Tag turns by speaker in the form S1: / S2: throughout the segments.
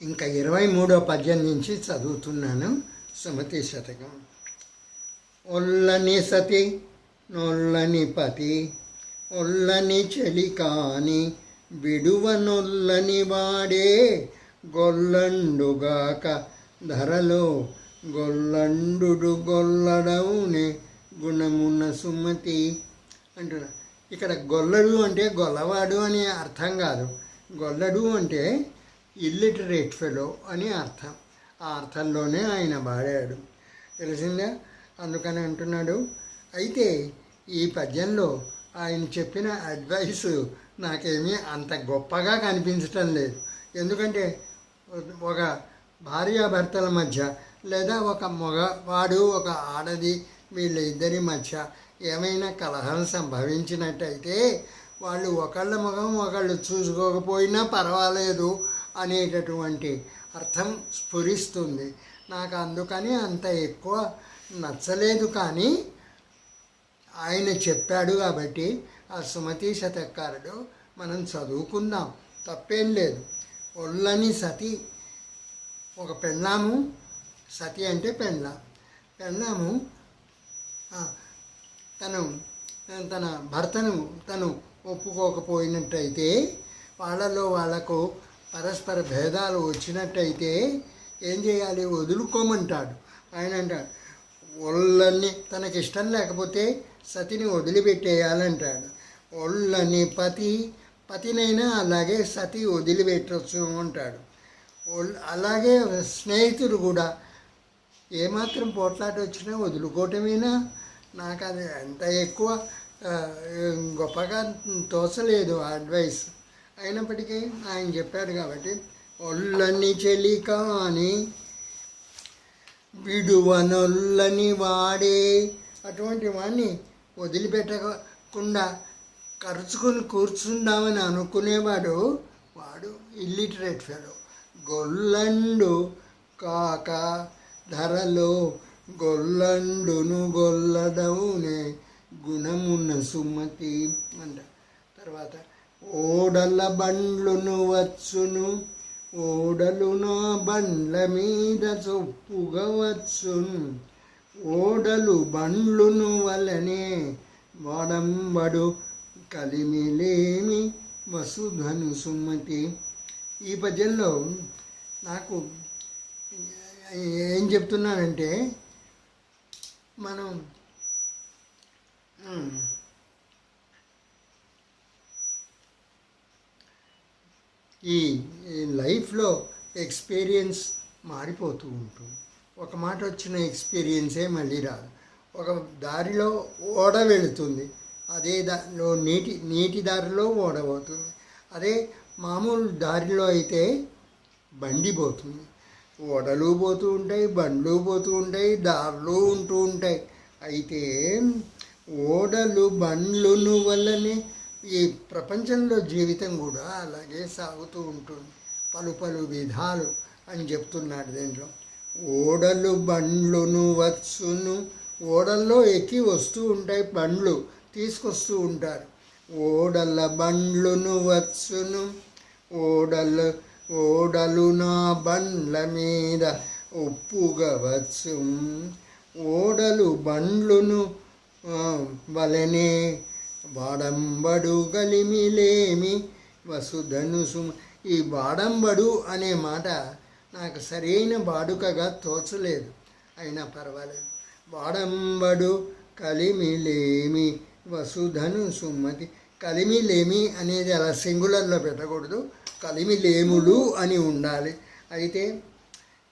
S1: ఇంకా 23వ పద్యం నుంచి చదువుతున్నాను. సుమతి శతకం. ఒల్లని సతి నొల్లని పతి ఒల్లని చెలి కాని విడువనొల్లని వాడే గొల్లండుగాక ధరలో గొల్లండు గొల్లడవునే గుణమున్న సుమతి అంటున్నా. ఇక్కడ గొల్లడు అంటే గొల్లవాడు అని అర్థం కాదు. గొల్లడు అంటే ఇల్లిటరేట్ ఫెలో అని అర్థం. ఆ అర్థంలోనే ఆయన వాడాడు. తెలిసిందా? అందుకని అంటున్నాడు. అయితే ఈ పద్యంలో ఆయన చెప్పిన అడ్వైస్ నాకేమీ అంత గొప్పగా కనిపించటం లేదు. ఎందుకంటే ఒక భార్యాభర్తల మధ్య లేదా ఒక మగవాడు ఒక ఆడది వీళ్ళ ఇద్దరి మధ్య ఏమైనా కలహం సంభవించినట్టయితే వాళ్ళు ఒకళ్ళ ముఖం ఒకళ్ళు చూసుకోకపోయినా పర్వాలేదు అనేటటువంటి అర్థం స్ఫురిస్తుంది నాకు. అందుకని అంత ఎక్కువ నచ్చలేదు. కానీ ఆయన చెప్పాడు కాబట్టి ఆ సుమతి శతకారుడు మనం చదువుకుందాం, తప్పేం లేదు. ఒల్లని సతి, ఒక పెళ్ళాము, సతి అంటే పెళ్ళాము తన భర్తను తను ఒప్పుకోకపోయినట్టయితే, వాళ్లకు పరస్పర భేదాలు వచ్చినట్టయితే ఏం చేయాలి? వదులుకోమంటాడు. ఆయన అంటాడు ఒళ్ళని తనకి ఇష్టం లేకపోతే సతిని వదిలిపెట్టేయాలంటాడు. ఒళ్ళని పతినైనా అలాగే సతి వదిలిపెట్టచ్చు అంటాడు. అలాగే స్నేహితుడు కూడా ఏమాత్రం పోట్లాట వచ్చినా వదులుకోవటమేనా? నాకు అది అంత ఎక్కువ గొప్పగా తోచలేదు ఆ అడ్వైస్. అయినప్పటికీ ఆయన చెప్పాడు కాబట్టి ఒళ్ళని చెలి కాని విడువనొల్లని వాడే, అటువంటి వాడిని వదిలిపెట్టకుండా ఖర్చుకొని కూర్చుందామని అనుకునేవాడు వాడు ఇల్లిటరేట్ ఫెలో. గొల్లండు కాక ధరలో గొల్లండును గొల్లడవునే గుణమున్న సుమతి అంట. తర్వాత ఓడల బండ్లును వచ్చును ఓడలు నా బండ్ల మీద చొప్పుగా వచ్చును ఓడలు బండ్లును వలనే వాడంబడు కలిమిలేమి వసుధను సుమతి. ఈ పద్యంలో నాకు ఏం చెప్తున్నానంటే, మనం ఈ లైఫ్లో ఎక్స్పీరియన్స్ మారిపోతూ ఉంటుంది. ఒక మాట వచ్చిన ఎక్స్పీరియన్సే మళ్ళీ రాదు. ఒక దారిలో ఓడ వెళుతుంది, అదే దారిలో నీటి దారిలో ఓడ పోతుంది. అదే మామూలు దారిలో అయితే బండి పోతుంది. ఓడలు పోతూ ఉంటాయి, బండ్లు పోతూ ఉంటాయి, దారులు ఉంటూ ఉంటాయి. అయితే ఓడలు బండ్లను వల్లనే ఈ ప్రపంచంలో జీవితం కూడా అలాగే సాగుతూ ఉంటుంది. పలు విధాలు అని చెప్తున్నాడు దీంట్లో. ఓడలు బండ్లును వచ్చును, ఓడల్లో ఎక్కి వస్తూ ఉంటాయి, బండ్లు తీసుకొస్తూ ఉంటారు. ఓడల బండ్లును వచ్చును ఓడలు నా బండ్ల మీద ఒప్పుగా వచ్చు ఓడలు బండ్లును వలనే వాడంబడు గలిమిలేమి వసుధను సుమ. ఈ వాడంబడు అనే మాట నాకు సరైన బాడుకగా తోచలేదు, అయినా పర్వాలేదు. వాడంబడు కలిమిలేమి వసుధను సుమతి. కలిమిలేమి అనేది అలా సింగులర్లో పెట్టకూడదు, కలిమిలేములు అని ఉండాలి. అయితే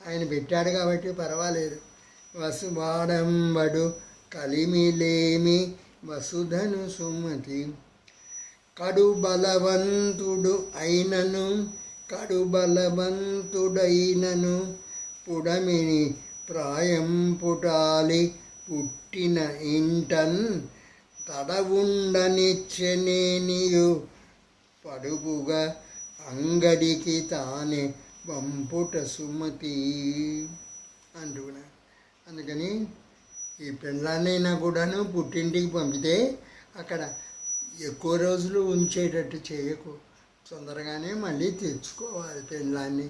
S1: ఆయన పెట్టాడు కాబట్టి పర్వాలేదు. వాడంబడు కలిమిలేమి వసుధను సుమతి. కడు బలవంతుడైనను పుడమిని ప్రాయం పుటాలి పుట్టిన ఇంటన్ తడవుండనిచ్చెనేనియు పడుగుగా అంగడికి తానే వంపుట సుమతి అంటున్నా. అందుకని ఈ పెళ్ళాన్నైనా కూడాను పుట్టింటికి పంపితే అక్కడ ఎక్కువ రోజులు ఉంచేటట్టు చేయకు. తొందరగానే మళ్ళీ తెచ్చుకోవాలి. పెళ్ళాన్ని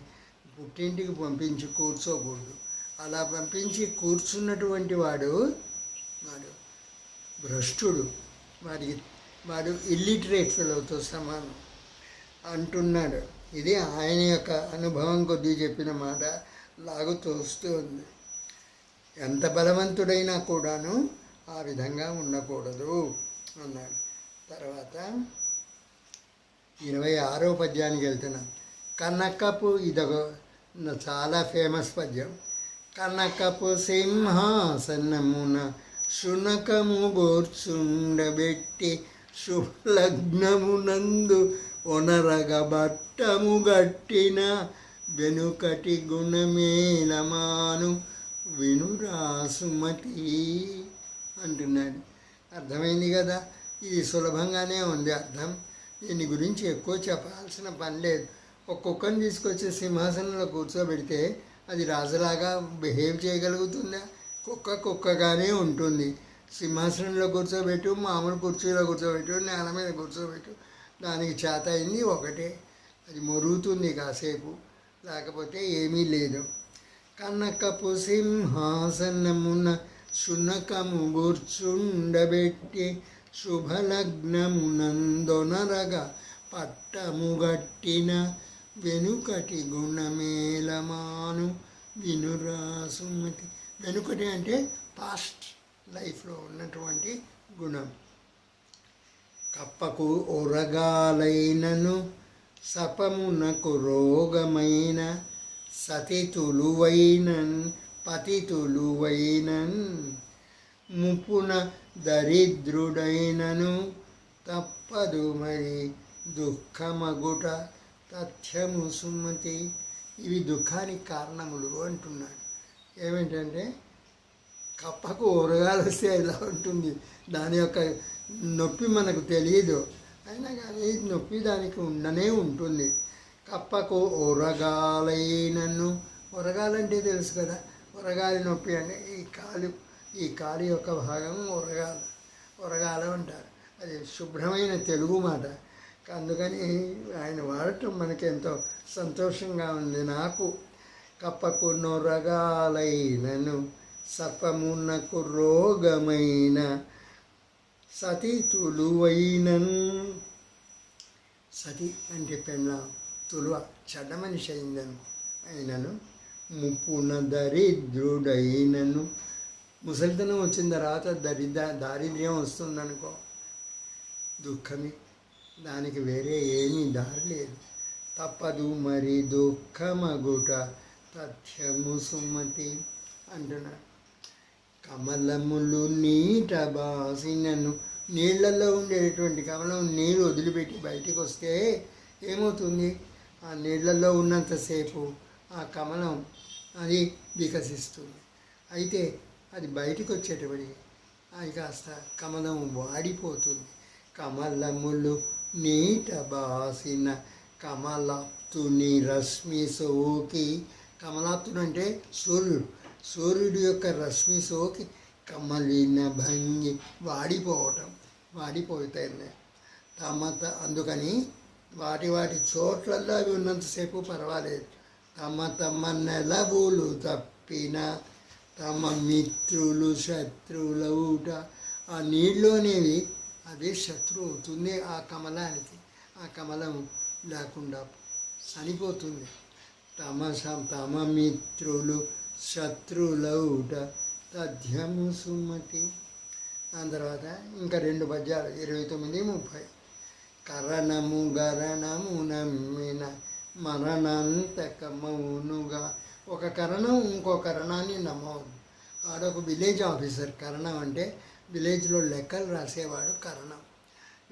S1: పుట్టింటికి పంపించి కూర్చోకూడదు. అలా పంపించి కూర్చున్నటువంటి వాడు భ్రష్టుడు, వాడు ఇల్లిటరేట్ ఫెలోతో సమానం అంటున్నాడు. ఇది ఆయన యొక్క అనుభవం కొద్దీ చెప్పిన మాట లాగు తోస్తూ ఉంది. ఎంత బలవంతుడైనా కూడాను ఆ విధంగా ఉండకూడదు అన్నాడు. తర్వాత 26వ పద్యానికి వెళ్తున్నాం. కనకపు ఇదొక చాలా ఫేమస్ పద్యం. కనకపు సింహాసనమున శునకము గోర్చుండబెట్టి శుభలగ్నమునందు ఒనరగ బట్టము గట్టిన వెనుకటి గుణమేలమాను వినురాసుమతి అంటున్నాడు. అర్థమైంది కదా? ఇది సులభంగానే ఉంది అర్థం. దీని గురించి ఎక్కువ చెప్పాల్సిన పని లేదు. ఒక్కొక్కరిని తీసుకొచ్చి సింహాసనంలో కూర్చోబెడితే అది రాజులాగా బిహేవ్ చేయగలుగుతుందా? కుక్కగానే ఉంటుంది. సింహాసనంలో కూర్చోబెట్టు, మామూలు కుర్చీలో కూర్చోబెట్టు, నేల మీద కూర్చోబెట్టు, దానికి చేత అయింది ఒకటే. అది మొరుగుతుంది కాసేపు, లేకపోతే ఏమీ లేదు. కనకపు సింహాసనమున శునకము గూర్చుండబెట్టి శుభలగ్నమునందొనరగా పట్టము గట్టిన వెనుకటి గుణమేలమాను వినురాసుమతి. వెనుకటి అంటే పాస్ట్ లైఫ్లో ఉన్నటువంటి గుణం. కప్పకు ఒరగాలైనను సపమునకు రోగమైన పతితులువైనన్ ముపున దరిద్రుడైనను తప్పదు మరి దుఃఖమగుట తథ్యము సుమతి. ఇవి దుఃఖానికి కారణములు అంటున్నాడు. ఏమిటంటే కప్పకు ఊరగాలు వస్తే ఇలా ఉంటుంది, దాని యొక్క నొప్పి మనకు తెలియదు, అయినా కానీ నొప్పి దానికి ఉండనే ఉంటుంది. కప్పకు ఊరగాలైనను, ఊరగాలంటే తెలుసు కదా, ఊరగాలి నొప్పి అంటే ఈ కాలు యొక్క భాగం ఊరగాల అంటారు. అది శుభ్రమైన తెలుగు మాట. అందుకని ఆయన వాడటం మనకి ఎంతో సంతోషంగా ఉంది. నాకు కప్పకు నొరగాలైనను సర్పమునకు రోగమైన సతితులువైనన్. సతి అంటే పెళ్ళాం, తులువ చెడ్డ మనిషి అయినను ముప్పున దరిద్రుడైనను. ముసలితనం వచ్చిన తర్వాత దారిద్ర్యం వస్తుందనుకో, దుఃఖమే, దానికి వేరే ఏమీ దారి లేదు. తప్పదు మరి దుఃఖమగుట తథ్యము సుమతి అంటున్నాడు. కమలములు నీట బాసినను, నీళ్లలో ఉండేటువంటి కమలం నీరు వదిలిపెట్టి బయటికి వస్తే ఏమవుతుంది? ఆ నీళ్లలో ఉన్నంతసేపు ఆ కమలం అది వికసిస్తుంది. అయితే అది బయటికి వచ్చేటప్పటికి అది కాస్త కమలం వాడిపోతుంది. కమలములు నీట బాసిన కమలాప్తుని రశ్మి సోకి. కమలాప్తుడు అంటే సూర్యుడి యొక్క రశ్మి సోకి కమలిన భంగి వాడిపోతాయి. అందుకని వాటి చోట్లలో అవి ఉన్నంతసేపు పర్వాలేదు. తమ నెలవులు తప్పిన తమ మిత్రులు శత్రువులవుట. ఆ నీళ్ళు అనేవి అదే శత్రువు అవుతుంది ఆ కమలానికి. ఆ కమలం లేకుండా చనిపోతుంది. తమ మిత్రులు శత్రువులవుట తథ్యము సుమతి. దాని తర్వాత ఇంకా 2 పద్యాలు 29, 30. కరణము గరణము నమ్మిన మరణంతకమౌనుగా. ఒక కరణం ఇంకో కరణాన్ని నమ్మవద్దు. ఆడొక విలేజ్ ఆఫీసర్. కరణం అంటే విలేజ్లో లెక్కలు రాసేవాడు కరణం.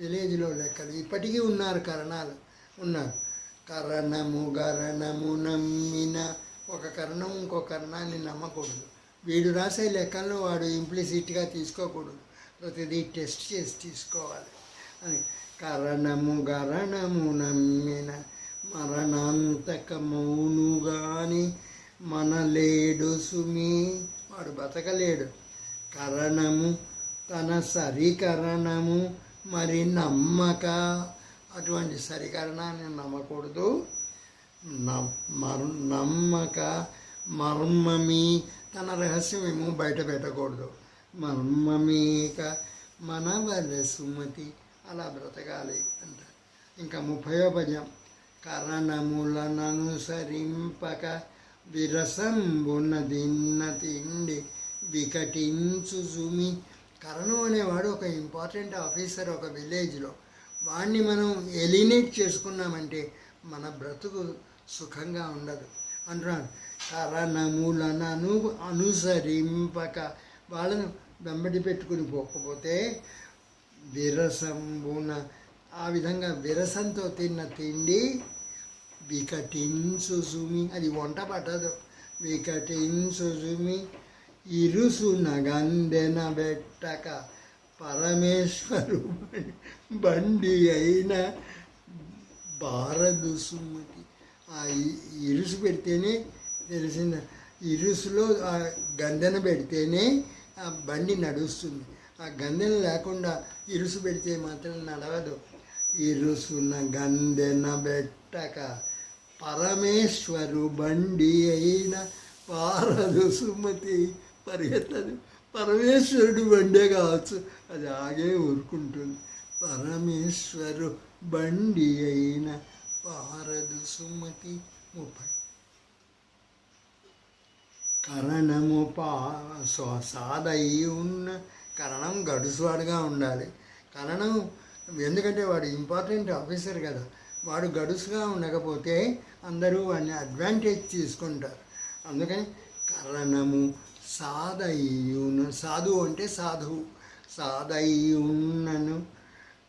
S1: విలేజ్లో లెక్కలు ఇప్పటికీ ఉన్నారు, కరణాలు ఉన్నారు. కరణము గరణము నమ్మిన, ఒక కరణం ఇంకో కరణాన్ని నమ్మకూడదు. వీడు రాసే లెక్కలను వాడు ఇంప్లిసిట్గా తీసుకోకూడదు, ప్రతిదీ టెస్ట్ చేసి తీసుకోవాలి అని. కరణము గరణము నమ్మిన మరణాంతకమౌనుగాని మనలేడు సుమి. వాడు బతకలేడు. కరణము తన సరికరణము మరి నమ్మక. అటువంటి సరికరణాన్ని నమ్మకూడదు. నమ్మక మర్మమీ తన రహస్యమేమో బయట పెట్టకూడదు. మర్మమీక మనవల సుమతి అలా బ్రతకాలి అంటారు. ఇంకా 30వ పద్యం. కరణములననుసరింపక విరసంబున దిన్న తిండి వికటించుజుమి. కరణం అనేవాడు ఒక ఇంపార్టెంట్ ఆఫీసర్ ఒక విలేజ్లో. వాడిని మనం ఎలినేట్ చేసుకున్నామంటే మన బ్రతుకు సుఖంగా ఉండదు అంటున్నాడు. కరణములను అనుసరింపక వాళ్ళను వెంబడి పెట్టుకుని పోకపోతే విరసంబున ఆ విధంగా విరసంతో తిన్న తిండి వికటించుజుమి అది వంట పట్టదు. వికటించుజుమి ఇరుసు నగందెన బెట్టక పరమేశ్వరు బండి అయిన భారదు సుమతి. ఆ ఇరుసు పెడితేనే తెలిసింది. ఇరుసులో ఆ గందెన పెడితేనే ఆ బండి నడుస్తుంది. ఆ గందెన లేకుండా ఇరుసు పెడితే మాత్రం నడవదు. ఇరుసున గందెన బెట్టక పరమేశ్వరు బండి అయిన పారదు సుమతి. పరిగెత్తదు. పరమేశ్వరుడు బండే కావచ్చు, అది ఆగే ఊరుకుంటుంది. పరమేశ్వరు బండి అయిన పారదు సుమతి. 30. కరణము సాదయి ఉన్న కరణం గడుసువాడుగా ఉండాలి. కరణం ఎందుకంటే వాడు ఇంపార్టెంట్ ఆఫీసర్ కదా. వాడు గడుసుగా ఉండకపోతే అందరూ వాడిని అడ్వాంటేజ్ తీసుకుంటారు. అందుకని కరణము సాదయ్యును. సాధువు అంటే సాధువు. సాదయ్యున్నను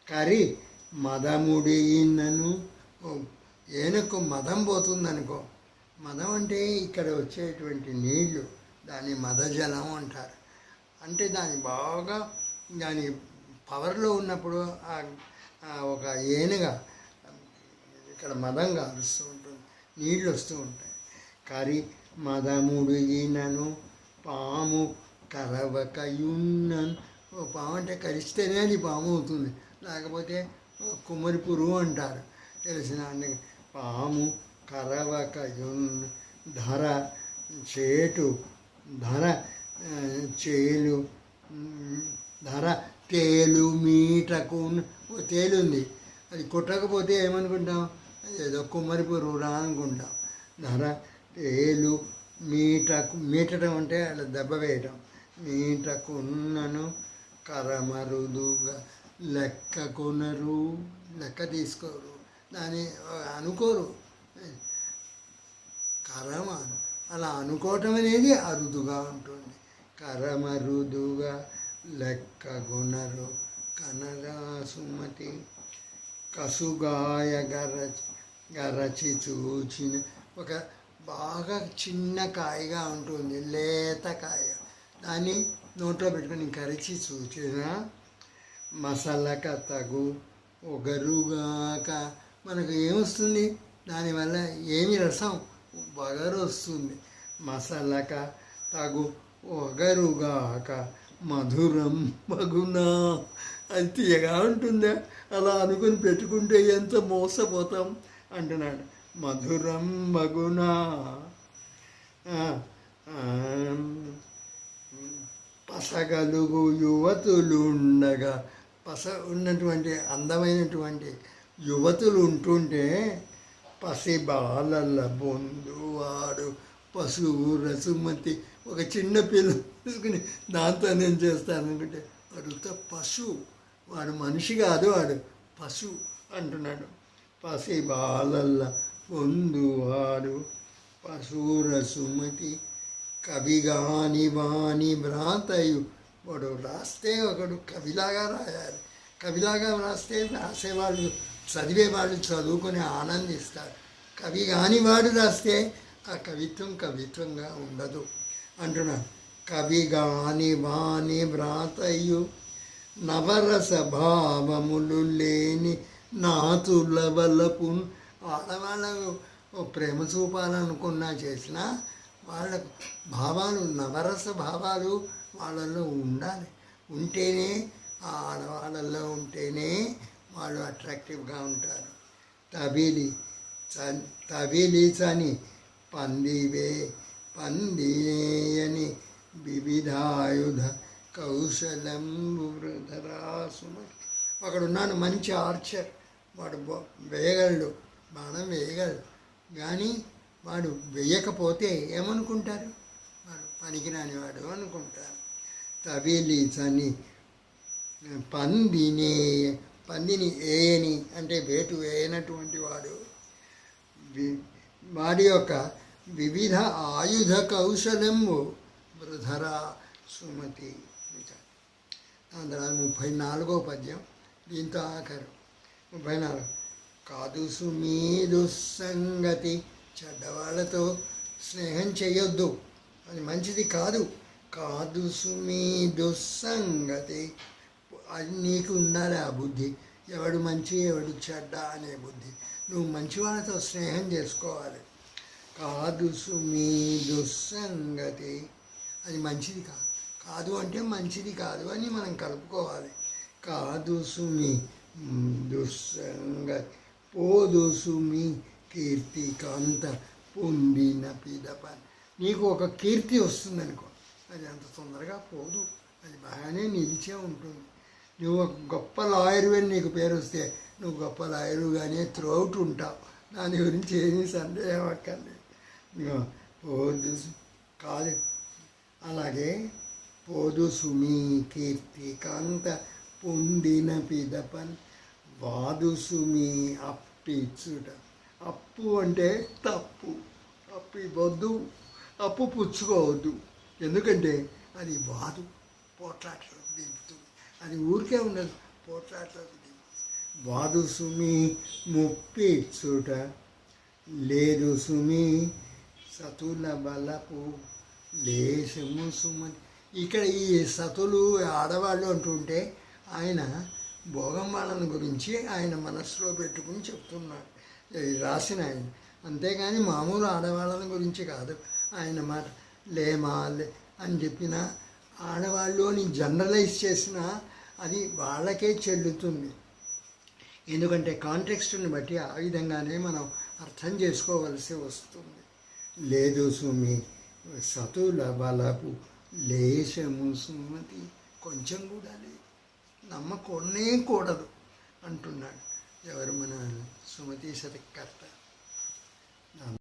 S1: కరి మదముడినను. ఏనుకు మదం పోతుందనుకో. మదం అంటే ఇక్కడ వచ్చేటువంటి నీళ్లు, దాన్ని మదజలం అంటారు. అంటే దాని బాగా దాని పవర్లో ఉన్నప్పుడు ఒక ఏనుగా ఇక్కడ మదంగా అరుస్తూ ఉంటుంది, నీళ్ళు వస్తూ ఉంటాయి. కరి మదముడినను పాము కరవకయున్నను. పాము అంటే కరిస్తేనే అది పాము అవుతుంది, లేకపోతే కుమ్మరి పురుగు అంటారు తెలిసిన. పాము కరవకయున్న ధర చేటు ధర చేలు ధర తేలు మీటకు. తేలుంది, అది కొట్టకపోతే ఏమనుకుంటాం, ఏదో కుమ్మరి పురుగురా అనుకుంటాం. ధర తేలు మీటకు. మీటడం అంటే అలా దెబ్బ వేయటం. మీటకున్నను కరమరుదుగా లెక్క కొనరు. లెక్క తీసుకోరు, దాన్ని అనుకోరు. కరమ అలా అనుకోవటం అనేది అరుదుగా ఉంటుంది. కరమరుదుగా లెక్క కొనరు కనరా సుమతి. కసుగాయ గరచి చూచిన ఒక బాగా చిన్న కాయగా ఉంటుంది, లేత కాయ. దాన్ని నోట్లో పెట్టుకొని కరిచి చూచిన మసలక తగు ఒగరుగాక. మనకు ఏమొస్తుంది దానివల్ల? ఏమి రసం, వగరు వస్తుంది. మసలక తగు ఒగరుగాక మధురం మగునా. అది తీయగా ఉంటుందా? అలా అనుకుని పెట్టుకుంటే ఎంత మోసపోతాం అంటున్నాడు. మధురం మగునా. పసగలుగు యువతులు ఉండగా, ఉన్నటువంటి అందమైనటువంటి యువతులు ఉంటుంటే పసి బాలల బొందువాడు పశువు రసుమతి. ఒక చిన్న పిల్ల తీసుకుని దాంతో నేను చేస్తాను అనుకుంటే వాడు పశువు, వాడు మనిషి కాదు, వాడు పశువు అంటున్నాడు. పసి బాలల బొందువాడు పశువు రసుమతి. కవిగాని వాణి భ్రాతయు. వాడు రాస్తే ఒకడు కవిలాగా రాయాలి. కవిలాగా రాస్తే రాసేవాళ్ళు, చదివేవాళ్ళు చదువుకొని ఆనందిస్తారు. కవి కాని వాడు రాస్తే ఆ కవిత్వం కవిత్వంగా ఉండదు అంటున్నాడు. కవిగాని వాణి భ్రాతయు నవరస భావములు లేని నాతుల వలపు. ఆడవాళ్ళకు ప్రేమ చూపాలనుకున్నా చేసినా వాళ్ళకు భావాలు, నవరస భావాలు వాళ్ళల్లో ఉండాలి. ఉంటేనే, ఆ ఆడవాళ్ళల్లో ఉంటేనే వాళ్ళు అట్రాక్టివ్గా ఉంటారు. తబిలి తబిలి చని పందివే పందినేయని వివిధాయుధ కౌశలంబు వృధరాసుమ. ఒకడున్నాడు మంచి ఆర్చర్, వాడు వేయగలడు, బాణం వేయగలడు. కానీ వాడు వేయకపోతే ఏమనుకుంటారు? వాడు పనికిరాని వాడు అనుకుంటారు. తబిలి చని పందిని ఏయని అంటే వేటు వేయనటువంటి వాడు వాడి యొక్క వివిధ ఆయుధ కౌశలము వృధరా సుమతి. దాని తర్వాత 34వ పద్యం, దీంతో ఆఖరు 34. కాదు సుమీ దుస్సంగతి, చెడ్డవాళ్ళతో స్నేహం చేయొద్దు, అది మంచిది కాదు. కాదు సుమీ దుస్సంగతి, అది నీకు ఉండాలి ఆ బుద్ధి, ఎవడు మంచి ఎవడు చెడ్డ అనే బుద్ధి. నువ్వు మంచి వాళ్ళతో స్నేహం చేసుకోవాలి. కాదు సుమీ దుస్సంగతి, అది మంచిది కాదు. కాదు అంటే మంచిది కాదు అని మనం కలుపుకోవాలి. కాదు సుమి దుస్సంగతి పోదు సుమి కీర్తి కాంత పొందిన పిదప. నీకు ఒక కీర్తి వస్తుందనుకో, అది అంత తొందరగా పోదు, అది బాగానే నిలిచే ఉంటుంది. నువ్వు ఒక గొప్ప లాయరు అని నీకు పేరు వస్తే నువ్వు గొప్ప లాయరుగానే త్రూఅవుట్ ఉంటావు, దాని గురించి ఏమీ సందేహం అక్కర్లేదు. పోదు కాదు. అలాగే పోదు సుమి కీర్తి కాంత పొందిన పిదపన్ వాదు సుమి అప్పిచ్చుట. అప్పు అంటే తప్పు, అప్పు ఇవ్వద్దు, అప్పు పుచ్చుకోవద్దు. ఎందుకంటే అది వాదు, పోట్లాటలకు దింపుతుంది. అది ఊరికే ఉండదు, పోట్లాటలకు దింపుతుంది. వాదు సుమి ముప్పిచ్చుట లేదు సుమి సతుల బలపు లేశము సుమతి. ఇక్కడ ఈ సతులు ఆడవాళ్ళు అంటుంటే ఆయన భోగం వాళ్ళని గురించి ఆయన మనస్సులో పెట్టుకుని చెప్తున్నాడు రాసిన ఆయన. అంతేగాని మామూలు ఆడవాళ్ళని గురించి కాదు ఆయన మాట. లేమా అని చెప్పిన ఆడవాళ్ళు అని జనరలైజ్ చేసిన అది వాళ్ళకే చెల్లుతుంది. ఎందుకంటే కాంటెక్స్ట్ని బట్టి ఆ విధంగానే మనం అర్థం చేసుకోవలసి వస్తుంది. లేదు సుమి సతుల బలపు లేశము సుమతి, కొంచెం కూడా లేదు, నమ్మకొనే కూడదు అంటున్నాడు ఎవరు? మన సుమతి శతకర్త.